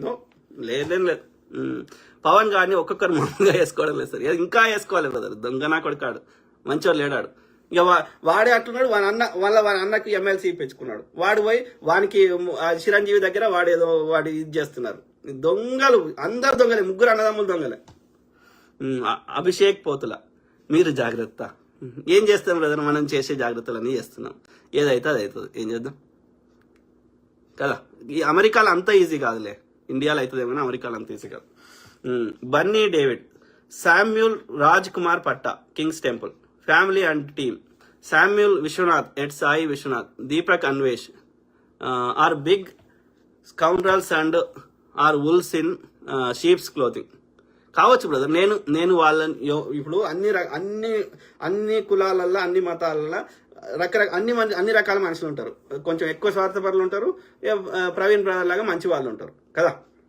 No, లేదేం లేదు. పవన్ గారిని ఒక్కొక్కరు మామూలుగా వేసుకోవడం లేదు సార్, ఇంకా వేసుకోవాలి బ్రదర్. దొంగ నా కొడుకాడు, మంచివాడు లేడాడు. ఇక వాడే అట్టున్నాడు. వాళ్ళ అన్నకి ఎమ్మెల్సీ ఇప్పించుకున్నాడు. వాడు పోయి వానికి చిరంజీవి దగ్గర వాడు ఇది చేస్తున్నారు. దొంగలు, అందరు దొంగలే, ముగ్గురు అన్నదమ్ములు దొంగలే. అభిషేక్ పోతుల, మీరు జాగ్రత్త. ఏం చేస్తాం బ్రదర్, మనం చేసే జాగ్రత్తలన్నీ చేస్తున్నాం. ఏదైతే అది అవుతుంది, ఏం చేద్దాం కదా. ఈ అమెరికాలో అంత ఈజీ కాదులే, ఇండియాలో అవుతుందేమో, అమెరికాలో అంత ఈజీ కాదు. Bunny David, Samuel Raj Kumar Patta, Kings Temple family and team, Samuel Vishwanath at Sai Vishwanath, Deepak Anvesh are big scoundrels and are wolves in sheeps clothing. కావచ్చు బ్రదర్, నేను వాళ్ళని ఇప్పుడు అన్ని కులాలల్లో, అన్ని మతాలల్లో అన్ని రకాల మనుషులు ఉంటారు. కొంచెం ఎక్కువ స్వార్థపరులు ఉంటారు, ప్రవీణ్ బ్రదర్ లాగా మంచి వాళ్ళు ఉంటారు కదా.